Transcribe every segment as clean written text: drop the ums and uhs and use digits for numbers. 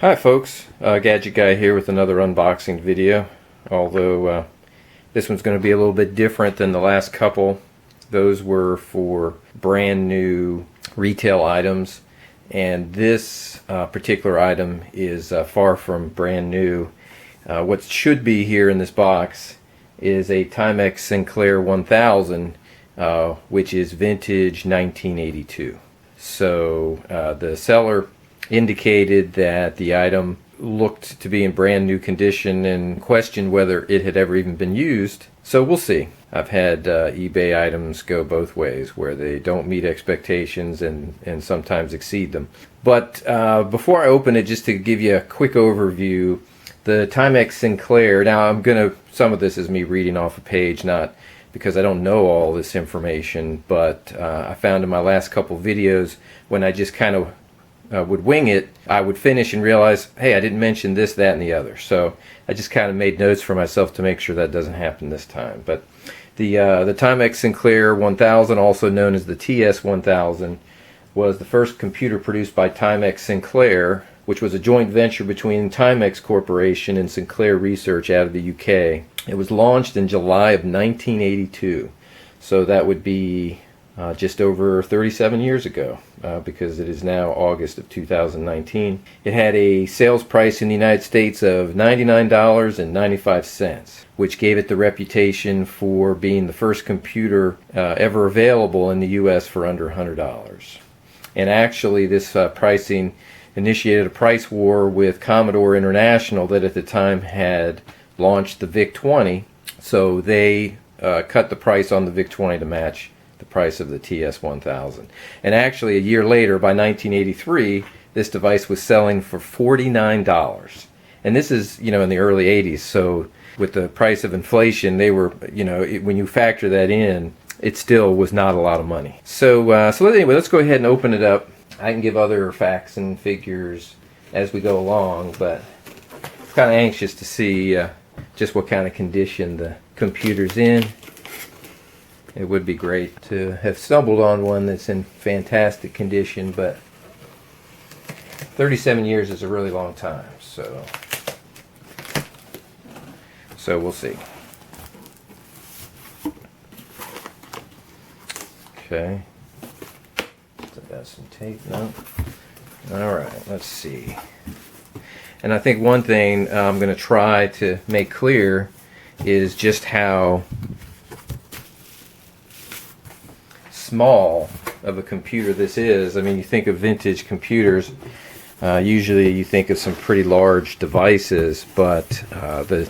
Hi folks, Gadget Guy here with another unboxing video. Although this one's going to be a little bit different than the last couple. Those were for brand new retail items, and this particular item is far from brand new. What should be here in this box is a Timex Sinclair 1000, which is vintage 1982. So the seller indicated that the item looked to be in brand new condition and questioned whether it had ever even been used. So we'll see. I've had eBay items go both ways, where they don't meet expectations and sometimes exceed them. But before I open it, just to give you a quick overview, the Timex Sinclair, now some of this is me reading off a page, not because I don't know all this information, but I found in my last couple videos when I just kind of would wing it, I would finish and realize, hey, I didn't mention this, that, and the other. So I just kind of made notes for myself to make sure that doesn't happen this time. But the Timex Sinclair 1000, also known as the TS1000, was the first computer produced by Timex Sinclair, which was a joint venture between Timex Corporation and Sinclair Research out of the UK. It was launched in July of 1982. So that would be just over 37 years ago, because it is now August of 2019. It had a sales price in the United States of $99.95, which gave it the reputation for being the first computer ever available in the US for under $100. And actually this pricing initiated a price war with Commodore International that at the time had launched the VIC-20, so they cut the price on the VIC-20 to match the price of the TS1000. And actually a year later, by 1983, this device was selling for $49. And this is, in the early 80s, so with the price of inflation, they were, when you factor that in, it still was not a lot of money. So anyway, let's go ahead and open it up. I can give other facts and figures as we go along, but I'm kind of anxious to see just what kind of condition the computer's in. It would be great to have stumbled on one that's in fantastic condition, but 37 years is a really long time, so we'll see. Okay. Got some tape now. Alright, let's see. And I think one thing I'm going to try to make clear is just how small of a computer this is. I mean, you think of vintage computers, usually you think of some pretty large devices, but the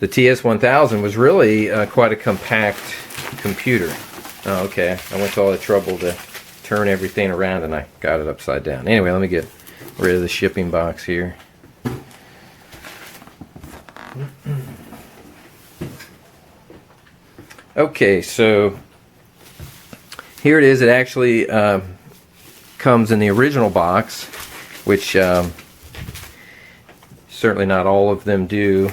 TS1000 was really quite a compact computer. Oh, okay, I went to all the trouble to turn everything around and I got it upside down. Anyway, let me get rid of the shipping box here. Okay, so here it is. It actually comes in the original box, which certainly not all of them do.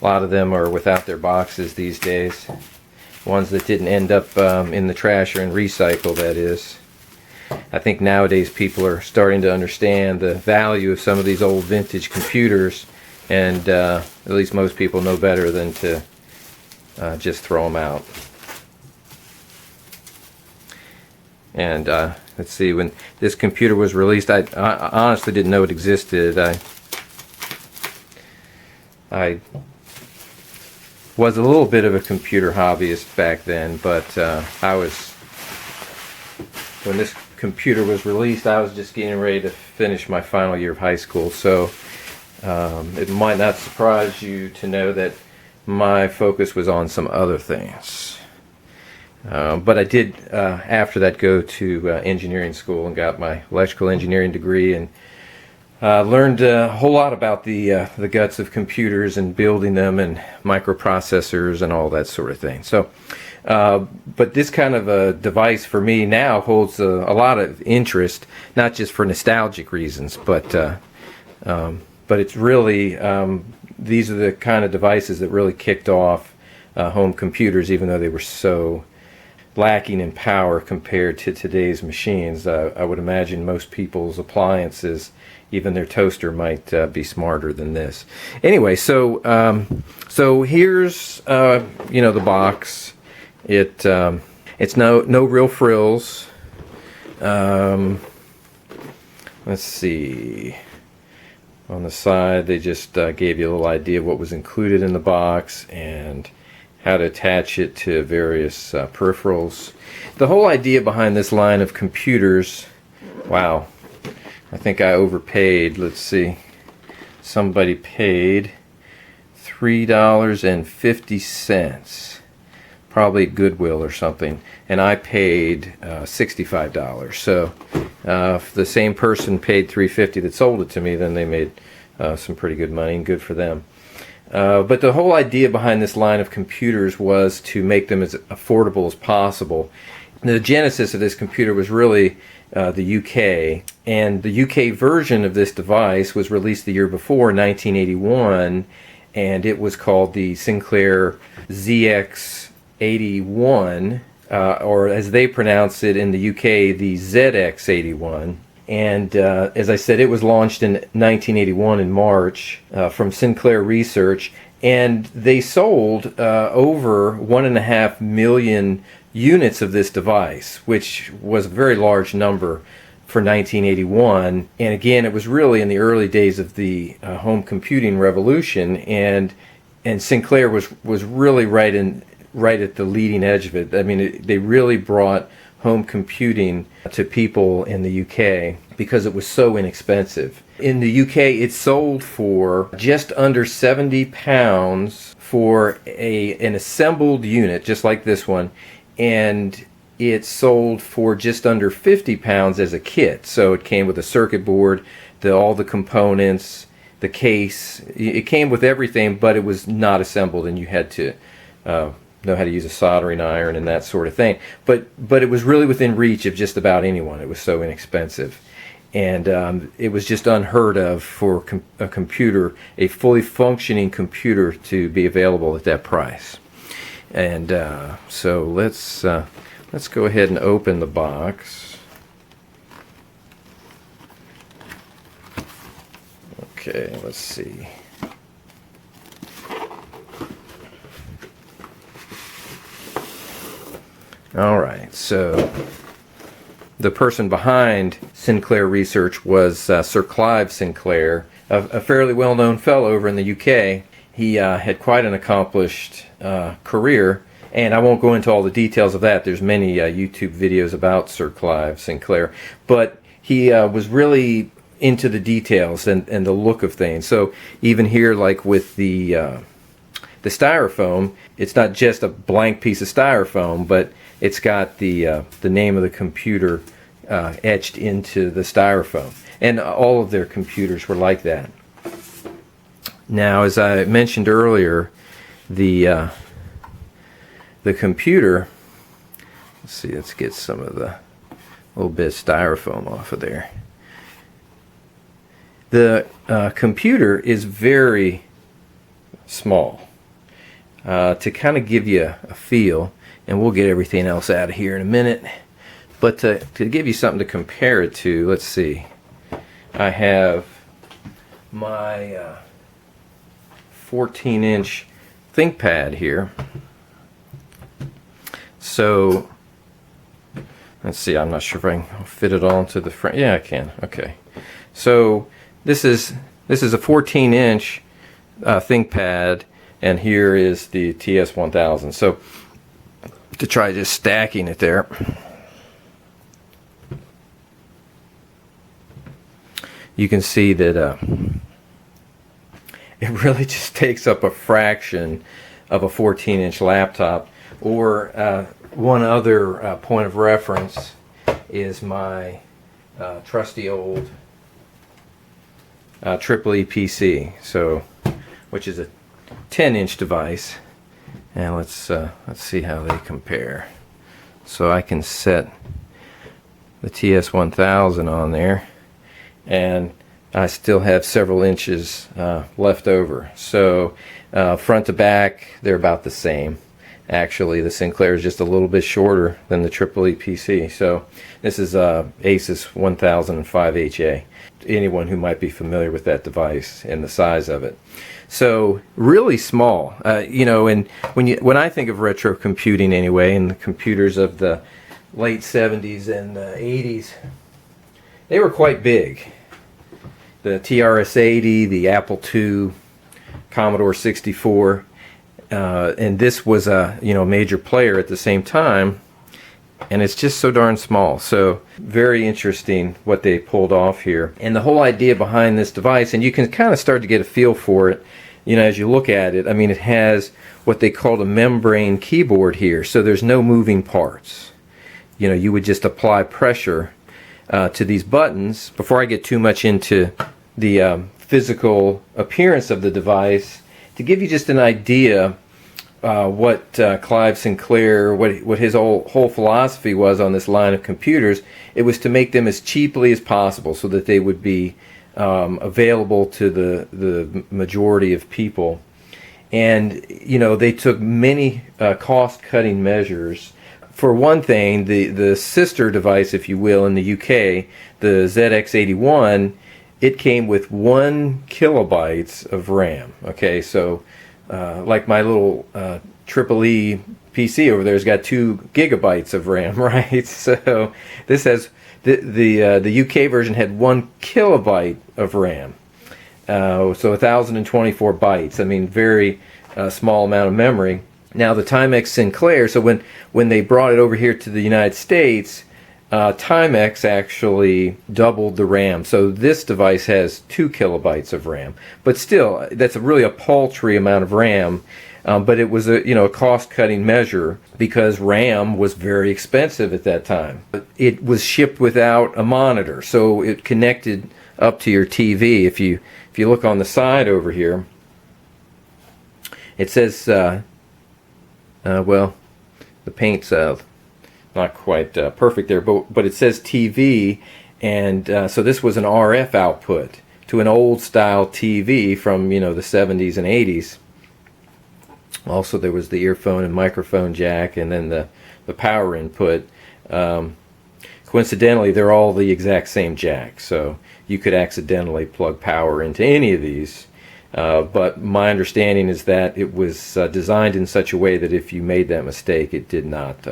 A lot of them are without their boxes these days. Ones that didn't end up in the trash or in recycle, that is. I think nowadays people are starting to understand the value of some of these old vintage computers, and at least most people know better than to just throw them out. And let's see, when this computer was released, I honestly didn't know it existed. I was a little bit of a computer hobbyist back then, but when this computer was released, I was just getting ready to finish my final year of high school, so it might not surprise you to know that my focus was on some other things. But I did, after that, go to engineering school and got my electrical engineering degree, and learned a whole lot about the guts of computers and building them and microprocessors and all that sort of thing. So, but this kind of a device for me now holds a lot of interest, not just for nostalgic reasons, but it's really, these are the kind of devices that really kicked off home computers, even though they were so lacking in power compared to today's machines. I would imagine most people's appliances, even their toaster, might be smarter than this. Anyway, so here's the box. It's no real frills. Let's see. On the side, they just gave you a little idea of what was included in the box and how to attach it to various peripherals. The whole idea behind this line of computers, wow, I think I overpaid. Let's see. Somebody paid $3.50, probably Goodwill or something, and I paid $65. So if the same person paid $3.50 that sold it to me, then they made some pretty good money, and good for them. But the whole idea behind this line of computers was to make them as affordable as possible. The genesis of this computer was really the UK, and the UK version of this device was released the year before, 1981, and it was called the Sinclair ZX81, or as they pronounce it in the UK, the ZX81. And as I said, it was launched in 1981 in March from Sinclair Research, and they sold over 1.5 million units of this device, which was a very large number for 1981. And again, it was really in the early days of the home computing revolution, and Sinclair was really right at the leading edge of it. I mean, they really brought home computing to people in the UK because it was so inexpensive. In the UK, it sold for just under £70 for an assembled unit, just like this one, and it sold for just under £50 as a kit. So it came with a circuit board, all the components, the case. It came with everything, but it was not assembled, and you had to know how to use a soldering iron and that sort of thing. But it was really within reach of just about anyone. It was so inexpensive. And it was just unheard of for a computer, a fully functioning computer, to be available at that price. And so let's go ahead and open the box. Okay, let's see. All right, so the person behind Sinclair Research was Sir Clive Sinclair, a fairly well-known fellow over in the UK. He had quite an accomplished career, and I won't go into all the details of that. There's many YouTube videos about Sir Clive Sinclair, but he was really into the details and the look of things. So even here, like with the styrofoam, it's not just a blank piece of styrofoam, but it's got the name of the computer etched into the styrofoam. And all of their computers were like that. Now, as I mentioned earlier, the computer, let's see, let's get some of the little bit of styrofoam off of there. The computer is very small. To kind of give you a feel, and we'll get everything else out of here in a minute, but to give you something to compare it to, let's see. I have my 14-inch ThinkPad here. So let's see, I'm not sure if I can fit it all into the front. Yeah, I can. Okay. So this is a 14-inch ThinkPad, and here is the TS1000. So to try just stacking it there, you can see that it really just takes up a fraction of a 14-inch laptop. Or one other point of reference is my trusty old EEE PC, so which is a 10-inch device, and let's see how they compare. So I can set the TS1000 on there, and I still have several inches left over. So front to back, they're about the same. Actually, the Sinclair is just a little bit shorter than the EEE PC. So this is Asus 1005HA. Anyone who might be familiar with that device and the size of it. So really small, and when I think of retro computing anyway, and the computers of the late 70s and 80s, they were quite big. The TRS-80, the Apple II, Commodore 64, and this was a major player at the same time, and it's just so darn small. So very interesting what they pulled off here, and the whole idea behind this device, and you can kind of start to get a feel for it as you look at it. I mean, it has what they call a membrane keyboard here, so there's no moving parts. You would just apply pressure to these buttons. Before I get too much into the physical appearance of the device, to give you just an idea what Clive Sinclair, what his whole philosophy was on this line of computers, it was to make them as cheaply as possible so that they would be available to the majority of people. And they took many cost-cutting measures. For one thing, the sister device, if you will, in the UK, the ZX81, it came with 1 kilobytes of RAM. Okay, so like my little EEE PC over there has got 2 gigabytes of RAM, right? So this has the UK version had 1 kilobyte of RAM, so 1,024 bytes. I mean, very small amount of memory. Now the Timex Sinclair, so when they brought it over here to the United States, Timex actually doubled the RAM. So this device has 2 kilobytes of RAM, but still, that's really a paltry amount of RAM. But it was a cost-cutting measure because RAM was very expensive at that time. It was shipped without a monitor, so it connected up to your TV. If you look on the side over here, it says, well, the paint's not quite perfect there, but it says TV, and so this was an RF output to an old-style TV from the 70s and 80s. Also, there was the earphone and microphone jack, and then the power input. Coincidentally, they're all the exact same jack, so you could accidentally plug power into any of these. But my understanding is that it was designed in such a way that if you made that mistake, it did not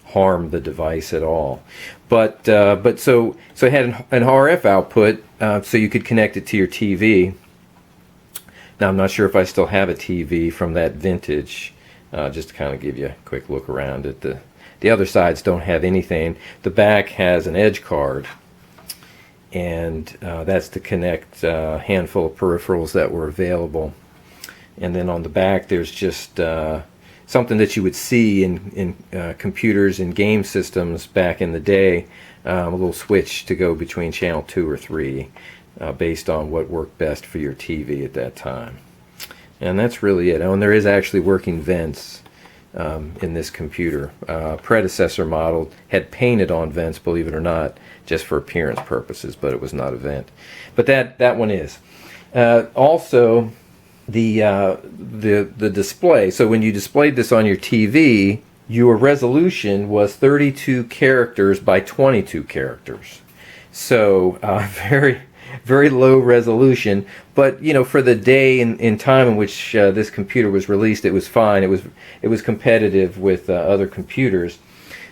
harm the device at all. But so it had an RF output, so you could connect it to your TV. Now, I'm not sure if I still have a TV from that vintage, just to kind of give you a quick look around it. The other sides don't have anything. The back has an edge card, and that's to connect a handful of peripherals that were available. And then on the back, there's just something that you would see in computers and game systems back in the day, a little switch to go between channel 2 or 3. Based on what worked best for your TV at that time. And that's really it. Oh, and there is actually working vents in this computer. Predecessor model had painted on vents, believe it or not, just for appearance purposes, but it was not a vent. But that one is. Also, the display. So when you displayed this on your TV, your resolution was 32 characters by 22 characters. So very low resolution, but for the day and time in which this computer was released, it was fine. It was competitive with other computers.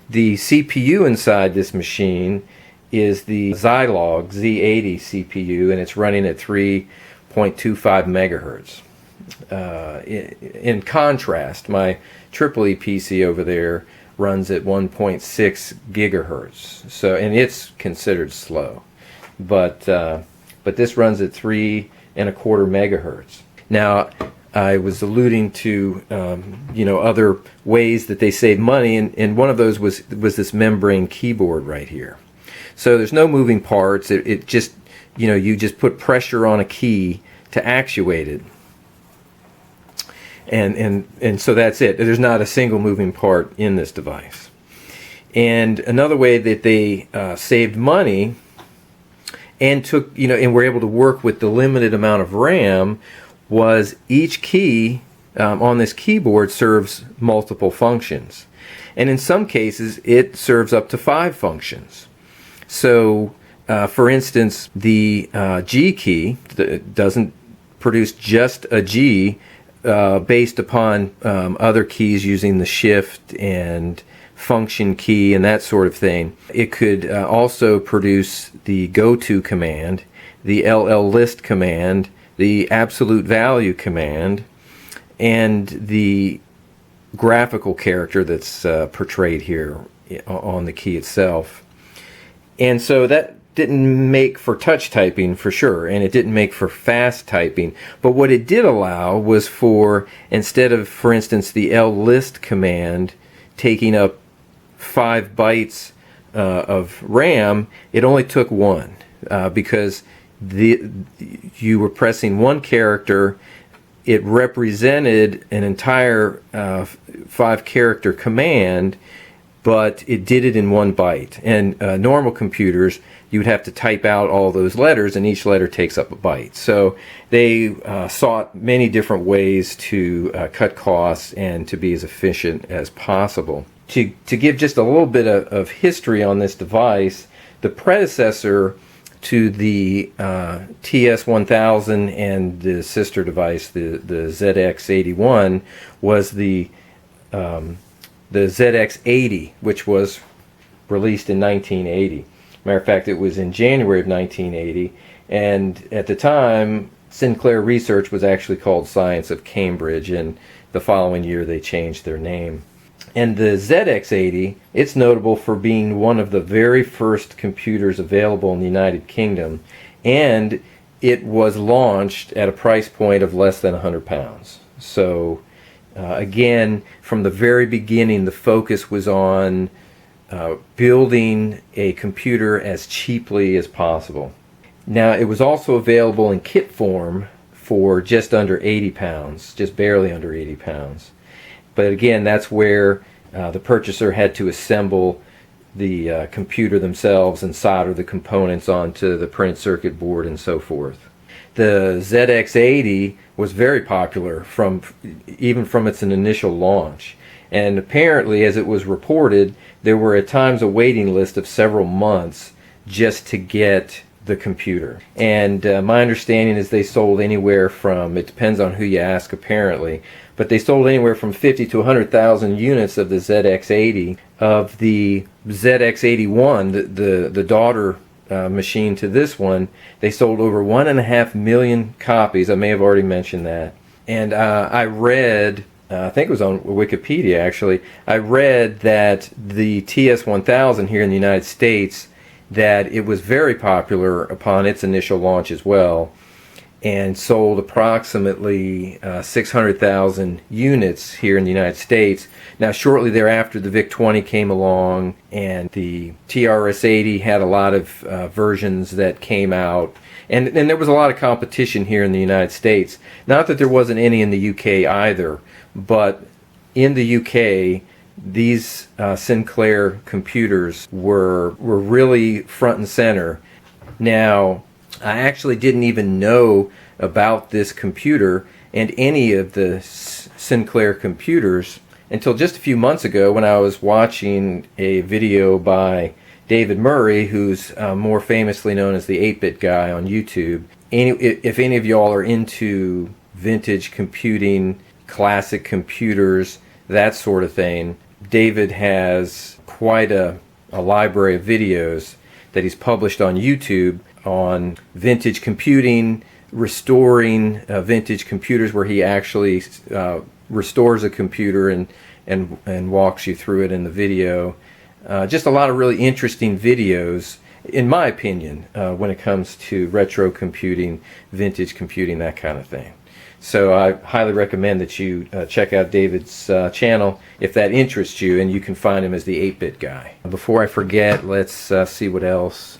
The CPU inside this machine is the Zilog Z80 CPU, and it's running at 3.25 megahertz. In contrast, my EEE PC over there runs at 1.6 gigahertz. So, and it's considered slow, but this runs at 3.25 megahertz. Now, I was alluding to other ways that they save money, and one of those was this membrane keyboard right here. So there's no moving parts. It just you just put pressure on a key to actuate it, and so that's it. There's not a single moving part in this device. And another way that they saved money and and were able to work with the limited amount of RAM was each key on this keyboard serves multiple functions. And in some cases, it serves up to 5 functions. So, for instance, the G key doesn't produce just a G based upon other keys using the shift and function key and that sort of thing. It could also produce the go-to command, the LL-list command, the absolute value command, and the graphical character that's portrayed here on the key itself. And so that didn't make for touch typing for sure, and it didn't make for fast typing. But what it did allow was for, instead of, for instance, the LList command taking up 5 bytes of RAM, it only took 1 because you were pressing 1 character. It represented an entire 5-character command, but it did it in 1 byte. And normal computers, you would have to type out all those letters, and each letter takes up a byte. So they sought many different ways to cut costs and to be as efficient as possible. To give just a little bit of history on this device, the predecessor to the TS1000 and the sister device, the ZX81, was the ZX80, which was released in 1980. Matter of fact, it was in January of 1980, and at the time, Sinclair Research was actually called Science of Cambridge, and the following year they changed their name. And the ZX80, it's notable for being one of the very first computers available in the United Kingdom, and it was launched at a price point of less than £100. So again, from the very beginning, the focus was on building a computer as cheaply as possible. Now, it was also available in kit form for just under £80, just barely under £80. But again, that's where the purchaser had to assemble the computer themselves and solder the components onto the printed circuit board and so forth. The ZX80 was very popular even from its initial launch. And apparently, as it was reported, there were at times a waiting list of several months just to get the computer. And my understanding is they sold anywhere from, it depends on who you ask apparently, but they sold anywhere from 50 to 100,000 units of the ZX80. Of the ZX81, the daughter machine to this one, they sold over 1.5 million copies. I may have already mentioned that. And I read, I think it was on Wikipedia actually, I read that the TS1000 here in the United States, that it was very popular upon its initial launch as well, and sold approximately 600,000 units here in the United States. Now, shortly thereafter, the VIC-20 came along, and the TRS-80 had a lot of versions that came out, and there was a lot of competition here in the United States. Not that there wasn't any in the UK either, but in the UK, these Sinclair computers were really front and center. Now, I actually didn't even know about this computer and any of the Sinclair computers until just a few months ago when I was watching a video by David Murray, who's more famously known as the 8-Bit Guy on YouTube. If any of y'all are into vintage computing, classic computers, that sort of thing, David has quite a library of videos that he's published on YouTube on vintage computing, restoring vintage computers, where he actually restores a computer and walks you through it in the video. Just a lot of really interesting videos, in my opinion, when it comes to retro computing, vintage computing, that kind of thing. So I highly recommend that you check out David's channel if that interests you, and you can find him as the 8-Bit Guy. Before I forget, let's see what else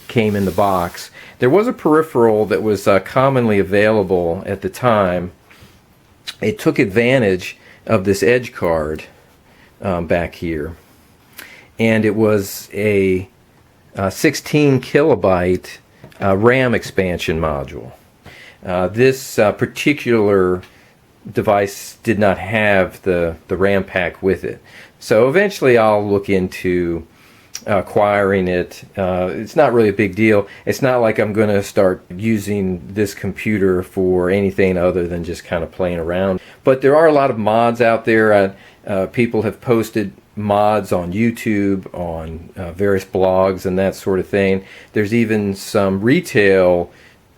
came in the box. There was a peripheral that was commonly available at the time. It took advantage of this edge card back here, and it was a 16 kilobyte RAM expansion module. This particular device did not have the RAM pack with it. So eventually I'll look into acquiring it. It's not really a big deal. It's not like I'm going to start using this computer for anything other than just kind of playing around. But there are a lot of mods out there. People have posted mods on YouTube, on various blogs and that sort of thing. There's even some retail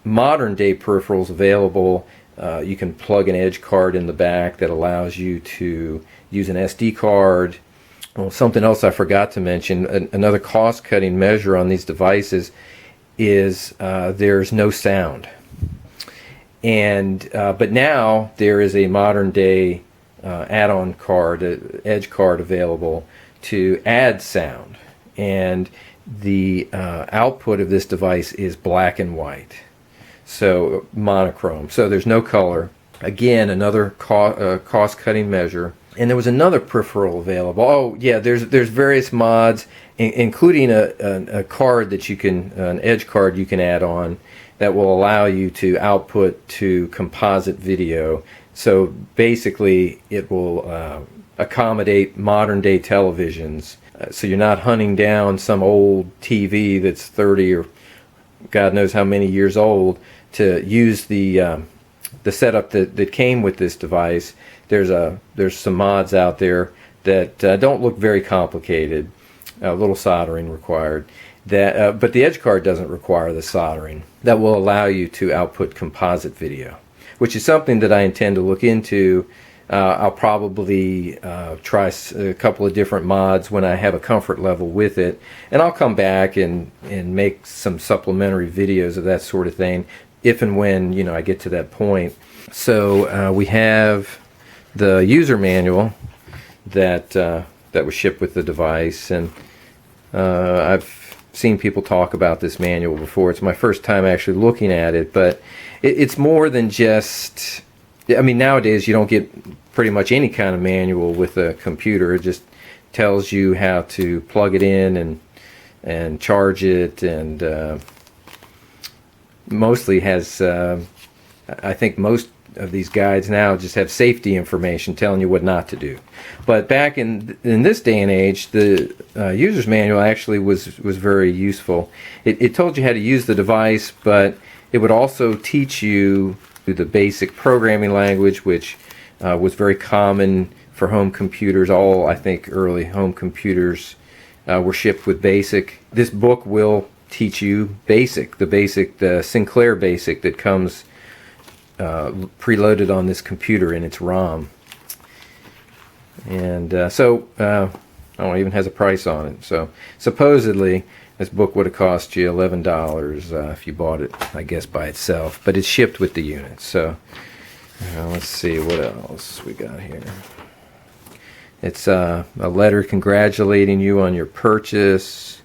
modern day peripherals available. You can plug an edge card in the back that allows you to use an SD card. Well, something else I forgot to mention, another cost-cutting measure on these devices is there's no sound. And but now there is a modern-day add-on card, edge card available to add sound. And the output of this device is black and white, so monochrome. So there's no color. Again, another cost-cutting measure. And there was another peripheral available. Oh yeah, there's various mods, including a card that you can, an edge card you can add on that will allow you to output to composite video. So basically, it will accommodate modern day televisions. So you're not hunting down some old TV that's 30 or God knows how many years old to use the setup that came with this device. There's some mods out there that don't look very complicated. A little soldering required. But the edge card doesn't require the soldering. That will allow you to output composite video, which is something that I intend to look into. I'll probably try a couple of different mods when I have a comfort level with it, and I'll come back and make some supplementary videos of that sort of thing if and when I get to that point. So we have the user manual that was shipped with the device, and I've seen people talk about this manual before. It's my first time actually looking at it, but it's more than just, I mean, nowadays you don't get pretty much any kind of manual with a computer. It just tells you how to plug it in and charge it, and mostly has, I think most of these guides now just have safety information telling you what not to do. But back in this day and age, the user's manual actually was very useful. It told you how to use the device, but it would also teach you the basic programming language, which was very common for home computers. All, I think, early home computers were shipped with BASIC. This book will teach you BASIC, the Sinclair BASIC that comes preloaded on this computer in its ROM. And it even has a price on it. So supposedly this book would have cost you $11 if you bought it, I guess, by itself. But it's shipped with the unit. So let's see what else we got here. It's a letter congratulating you on your purchase.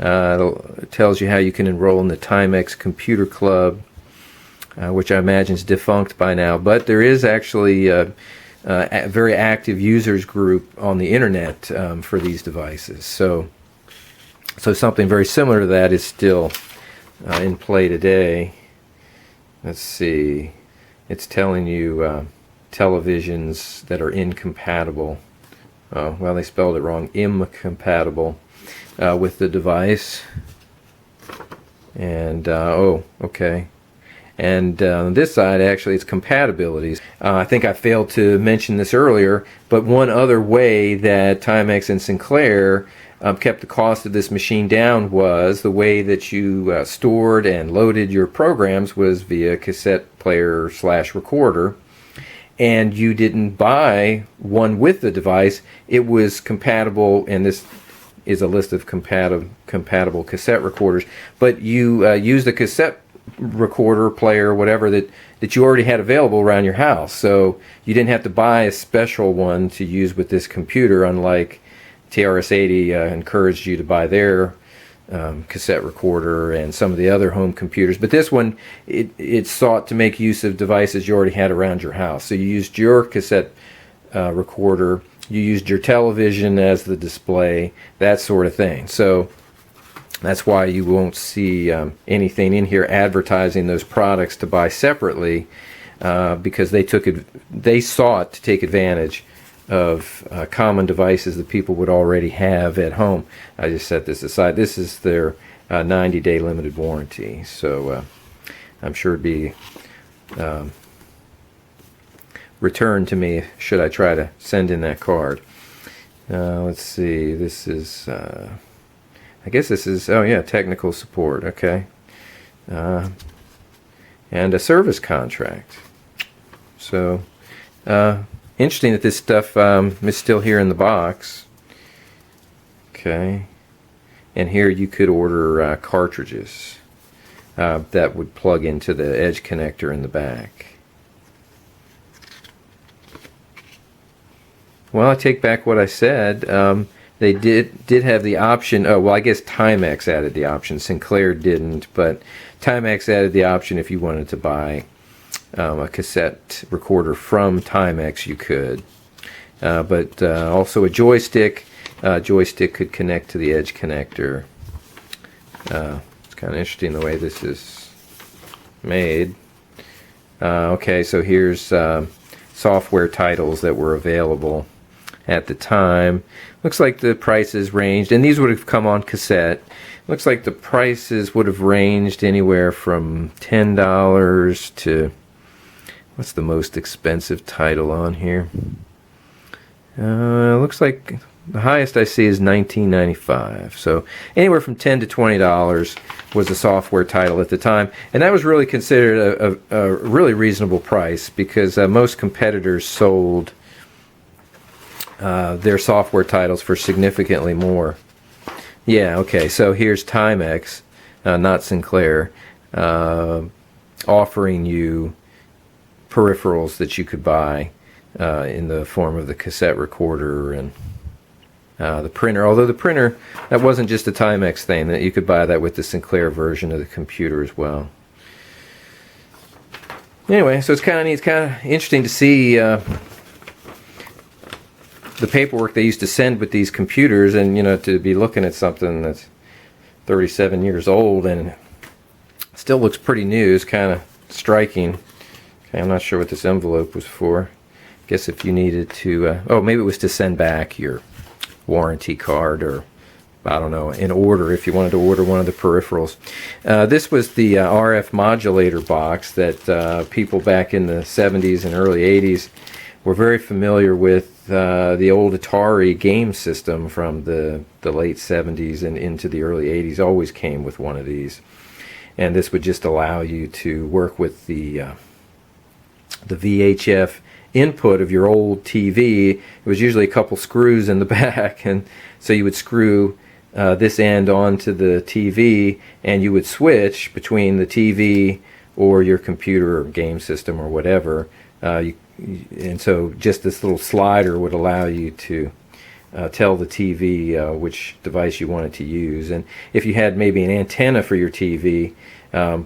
It tells you how you can enroll in the Timex Computer Club, which I imagine is defunct by now. But there is actually a very active users group on the internet for these devices. So something very similar to that is still in play today. Let's see. It's telling you televisions that are incompatible. Well, they spelled it wrong. Incompatible with the device. And okay. And on this side, actually, it's compatibilities. I think I failed to mention this earlier, but one other way that Timex and Sinclair kept the cost of this machine down was the way that you stored and loaded your programs was via cassette player / recorder. And you didn't buy one with the device. It was compatible, and this is a list of compatible cassette recorders. But you used a cassette recorder, player, whatever that you already had available around your house. So you didn't have to buy a special one to use with this computer, unlike TRS-80 encouraged you to buy their cassette recorder and some of the other home computers. But this one, it sought to make use of devices you already had around your house. So you used your cassette recorder, you used your television as the display, that sort of thing. So that's why you won't see anything in here advertising those products to buy separately. because they sought to take advantage of common devices that people would already have at home. I just set this aside. This is their 90-day limited warranty, so I'm sure it'd be returned to me should I try to send in that card. Let's see, this is I guess this is, oh yeah, technical support, okay, and a service contract. So interesting that this stuff is still here in the box. Okay, and here you could order cartridges that would plug into the edge connector in the back. Well, I take back what I said. They did have the option. Oh, well, I guess Timex added the option. Sinclair didn't, but Timex added the option if you wanted to buy a cassette recorder from Timex, you could. But also a joystick. Joystick could connect to the edge connector. It's kind of interesting the way this is made. Okay, so here's software titles that were available at the time. Looks like the prices ranged, and these would have come on cassette. Looks like the prices would have ranged anywhere from $10 to, what's the most expensive title on here? Looks like the highest I see is $19.95. So anywhere from $10 to $20 was the software title at the time, and that was really considered a really reasonable price, because most competitors sold their software titles for significantly more. Yeah, okay, so here's Timex, not Sinclair, offering you peripherals that you could buy in the form of the cassette recorder and the printer. Although the printer, that wasn't just a Timex thing, that you could buy that with the Sinclair version of the computer as well. Anyway, so it's kind of neat. It's kind of interesting to see the paperwork they used to send with these computers, and to be looking at something that's 37 years old and still looks pretty new is kind of striking. Okay, I'm not sure what this envelope was for. I guess if you needed to, oh, maybe it was to send back your warranty card, or I don't know, in order if you wanted to order one of the peripherals. This was the RF modulator box that people back in the 70s and early 80s were very familiar with. The old Atari game system from the late 70s and into the early 80s always came with one of these, and this would just allow you to work with the VHF input of your old TV. It was usually a couple screws in the back, and so you would screw this end onto the TV, and you would switch between the TV or your computer or game system or whatever. And so just this little slider would allow you to tell the TV which device you wanted to use. And if you had maybe an antenna for your TV,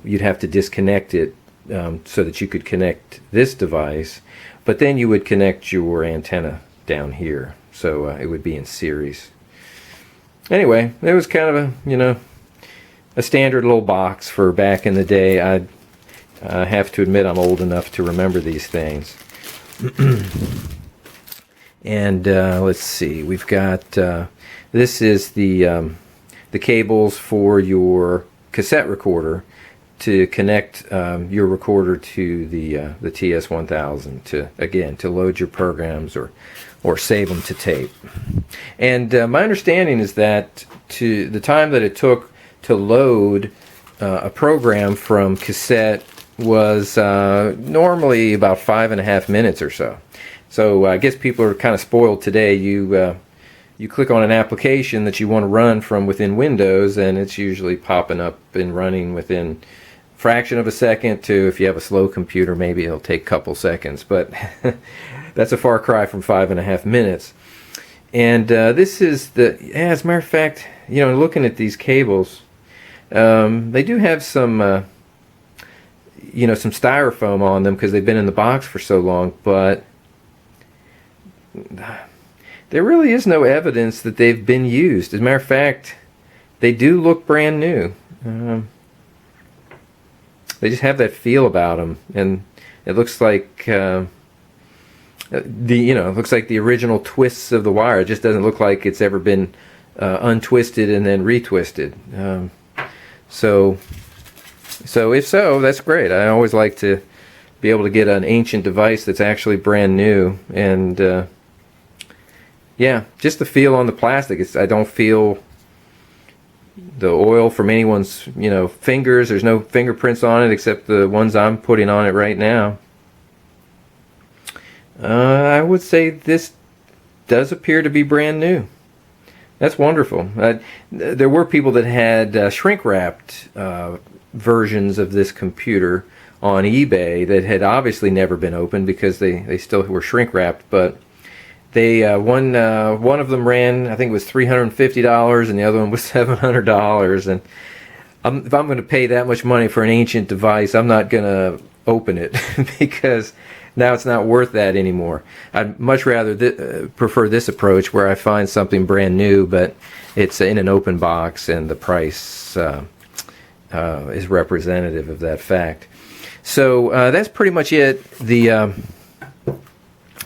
you'd have to disconnect it so that you could connect this device, but then you would connect your antenna down here, so it would be in series. Anyway, it was kind of a standard little box for back in the day. I have to admit I'm old enough to remember these things. And let's see, we've got this is the cables for your cassette recorder to connect your recorder to the TS1000 to load your programs or save them to tape. And my understanding is that to the time that it took to load a program from cassette was normally about 5.5 minutes or so. So I guess people are kind of spoiled today. You click on an application that you want to run from within Windows, and it's usually popping up and running within a fraction of a second, to, if you have a slow computer, maybe it'll take a couple seconds. But that's a far cry from 5.5 minutes. And this is as a matter of fact, looking at these cables, they do have some some styrofoam on them because they've been in the box for so long, but there really is no evidence that they've been used. As a matter of fact, they do look brand new. They just have that feel about them, and It looks like it looks like the original twists of the wire. It just doesn't look like it's ever been untwisted and then retwisted. So if so, that's great. I always like to be able to get an ancient device that's actually brand new. And yeah, just the feel on the plastic. I don't feel the oil from anyone's fingers. There's no fingerprints on it except the ones I'm putting on it right now. I would say this does appear to be brand new. That's wonderful. There were people that had shrink-wrapped versions of this computer on eBay that had obviously never been opened because they still were shrink-wrapped, but one of them ran, I think it was $350, and the other one was $700. And if I'm going to pay that much money for an ancient device, I'm not going to open it because now it's not worth that anymore. I'd much rather prefer this approach where I find something brand new, but it's in an open box, and the price is representative of that fact. So that's pretty much it.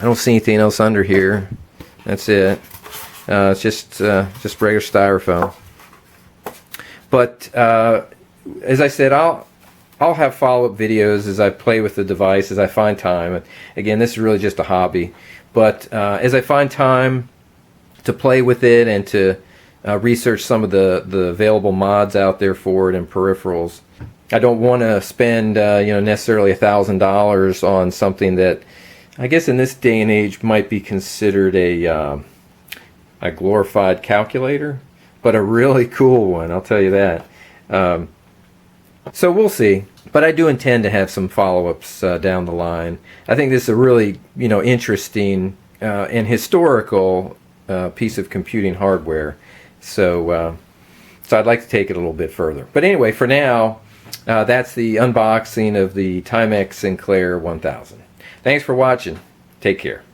I don't see anything else under here. That's it. It's just regular styrofoam. But as I said, I'll have follow-up videos as I play with the device, as I find time. And again, this is really just a hobby. But as I find time to play with it and to research some of the available mods out there for it and peripherals, I don't want to spend necessarily $1,000 on something that I guess in this day and age might be considered a glorified calculator, but a really cool one, I'll tell you that. So we'll see, but I do intend to have some follow-ups down the line. I think this is a really interesting and historical piece of computing hardware, so I'd like to take it a little bit further. But anyway, for now, that's the unboxing of the Timex Sinclair 1000. Thanks for watching. Take care.